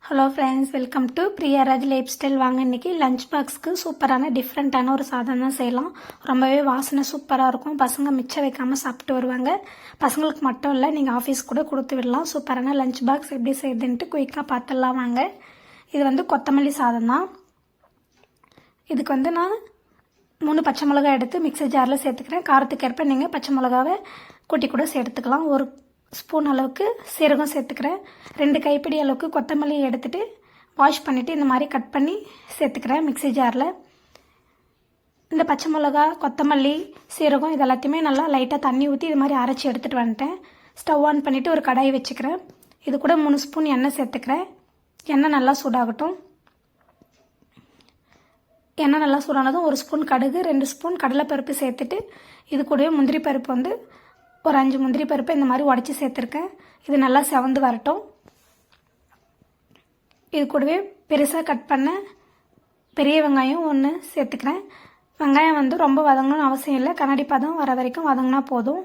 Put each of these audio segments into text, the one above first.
Hello friends, welcome to Priyaraj life style. வாங்க இன்றைக்கி lunch பாக்ஸ்க்கு சூப்பரான டிஃப்ரெண்ட்டான ஒரு சாதம் தான் செய்யலாம். ரொம்பவே வாசனை சூப்பராக இருக்கும். பசங்க மிச்சம் வைக்காமல் சாப்பிட்டு வருவாங்க. பசங்களுக்கு மட்டும் இல்லை, நீங்கள் ஆஃபீஸ் கூட கொடுத்து விடலாம். சூப்பரான லஞ்ச் பாக்ஸ் எப்படி செய்யுதுன்ட்டு குயிக்காக பார்த்துடலாம் வாங்க. இது கொத்தமல்லி சாதம் தான். இதுக்கு நான் 3 பச்சை மிளகாய் எடுத்து மிக்ஸி ஜாரில் சேர்த்துக்கிறேன். காரத்துக்கு ஏற்ப நீங்கள் பச்சை மிளகாவை கூட்டி கூட சேர்த்துக்கலாம். 1 ஸ்பூன் அளவுக்கு சீரகம் சேர்த்துக்கிறேன். 2 கைப்பிடி அளவுக்கு கொத்தமல்லி எடுத்துகிட்டு வாஷ் பண்ணிவிட்டு இந்த மாதிரி கட் பண்ணி சேர்த்துக்கிறேன் மிக்ஸி ஜாரில். இந்த பச்சை மிளகா, கொத்தமல்லி, சீரகம் இது எல்லாத்தையுமே நல்லா லைட்டாக தண்ணி ஊற்றி இது மாதிரி அரைச்சி எடுத்துகிட்டு வந்துட்டேன். ஸ்டவ் ஆன் பண்ணிவிட்டு ஒரு கடாய் வச்சுக்கிறேன். இது கூட 3 ஸ்பூன் எண்ணெய் சேர்த்துக்கிறேன். எண்ணெய் நல்லா சூடாகட்டும். எண்ணெய் நல்லா சூடானதும் 1 ஸ்பூன் கடுகு, 2 ஸ்பூன் கடலைப்பருப்பு சேர்த்துட்டு இது கூடவே முந்திரி பருப்பு ஒரு 5 முந்திரி பருப்பு இந்த மாதிரி உடச்சி சேர்த்துருக்கேன். இது நல்லா செவந்து வரட்டும். இது கூடவே பெருசாக கட் பண்ண பெரிய வெங்காயம் 1 சேர்த்துக்கிறேன். வெங்காயம் ரொம்ப வதங்கணும்னு அவசியம் இல்லை. கண்ணாடி பதம் வர வரைக்கும் வதங்கினா போதும்.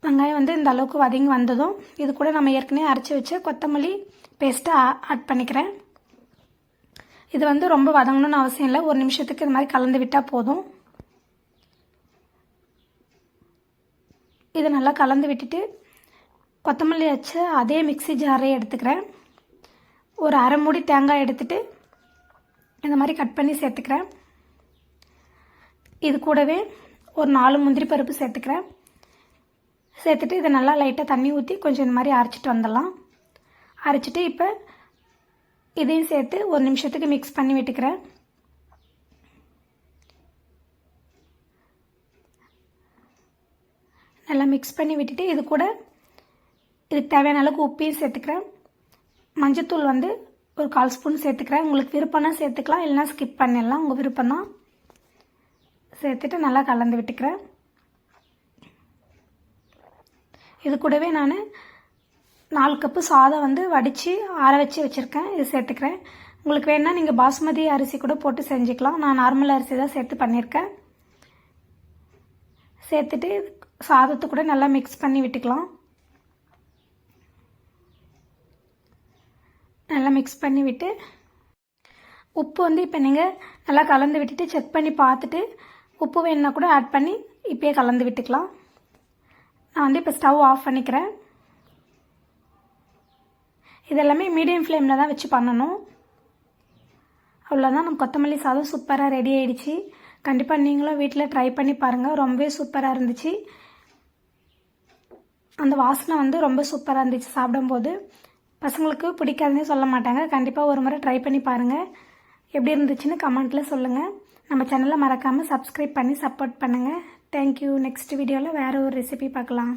வெங்காயம் இந்த அளவுக்கு வதங்கி வந்ததும் இது கூட நம்ம ஏற்கனவே அரைச்சி வச்ச கொத்தமல்லி பேஸ்ட்டை ஆட் பண்ணிக்கிறேன். இது ரொம்ப வதங்கணும்னு அவசியம் இல்லை. 1 நிமிஷத்துக்கு இது மாதிரி கலந்து விட்டால் போதும். இது நல்லா கலந்து விட்டுட்டு கொத்தமல்லி வச்ச அதே மிக்ஸி ஜாரை எடுத்துக்கிறேன். ஒரு அரை மூடி தேங்காய் எடுத்துகிட்டு இந்த மாதிரி கட் பண்ணி சேர்த்துக்கிறேன். இது கூடவே ஒரு 4 முந்திரி பருப்பு சேர்த்துக்கிறேன். சேர்த்துட்டு இதை நல்லா லைட்டாக தண்ணி ஊற்றி கொஞ்சம் இந்த மாதிரி அரைச்சிட்டு வந்துடலாம். அரைச்சிட்டு இப்போ இதையும் சேர்த்து 1 நிமிஷத்துக்கு மிக்ஸ் பண்ணி விட்டுக்கிறேன். நல்லா மிக்ஸ் பண்ணி விட்டுட்டு இது கூட இதுக்கு தேவையான அளவுக்கு உப்பையும் சேர்த்துக்கிறேன். மஞ்சத்தூள் ஒரு 1/4 ஸ்பூன் சேர்த்துக்கிறேன். உங்களுக்கு விருப்பம்னா சேர்த்துக்கலாம், இல்லைனா ஸ்கிப் பண்ணிடலாம், உங்கள் விருப்பம் தான். சேர்த்துட்டு நல்லா கலந்து விட்டுக்கிறேன். இது கூடவே நான் 4 கப்பு சாதம் வடித்து ஆற வச்சு வச்சுருக்கேன். இது சேர்த்துக்கிறேன். உங்களுக்கு வேணுன்னா நீங்கள் பாஸ்மதி அரிசி கூட போட்டு செஞ்சுக்கலாம். நான் நார்மல் அரிசி தான் சேர்த்து பண்ணியிருக்கேன். சேர்த்துட்டு சாதத்தை கூட நல்லா மிக்ஸ் பண்ணி விட்டுக்கலாம். நல்லா மிக்ஸ் பண்ணி விட்டு உப்பு இப்போ நீங்கள் நல்லா கலந்து விட்டுட்டு செக் பண்ணி பார்த்துட்டு உப்பு வேணுன்னா கூட ஆட் பண்ணி இப்போயே கலந்து விட்டுக்கலாம். நான் இப்போ ஸ்டவ் ஆஃப் பண்ணிக்கிறேன். இதெல்லாமே மீடியம் ஃப்ளேமில் தான் வச்சு பண்ணணும். அவ்வளோதான், நம்ம கொத்தமல்லி சாதம் சூப்பராக ரெடி ஆகிடுச்சு. கண்டிப்பாக நீங்களும் வீட்டில் ட்ரை பண்ணி பாருங்கள். ரொம்பவே சூப்பராக இருந்துச்சு. அந்த வாசனை ரொம்ப சூப்பராக இருந்துச்சு. சாப்பிடும்போது பசங்களுக்கு பிடிக்காதுன்னு சொல்ல மாட்டாங்க. கண்டிப்பாக ஒரு முறை ட்ரை பண்ணி பாருங்கள். எப்படி இருந்துச்சுன்னு கமெண்ட்டில் சொல்லுங்கள். நம்ம சேனலை மறக்காமல் சப்ஸ்கிரைப் பண்ணி சப்போர்ட் பண்ணுங்கள். தேங்க்யூ. நெக்ஸ்ட் வீடியோவில் வேறு ஒரு ரெசிபி பார்க்கலாம்.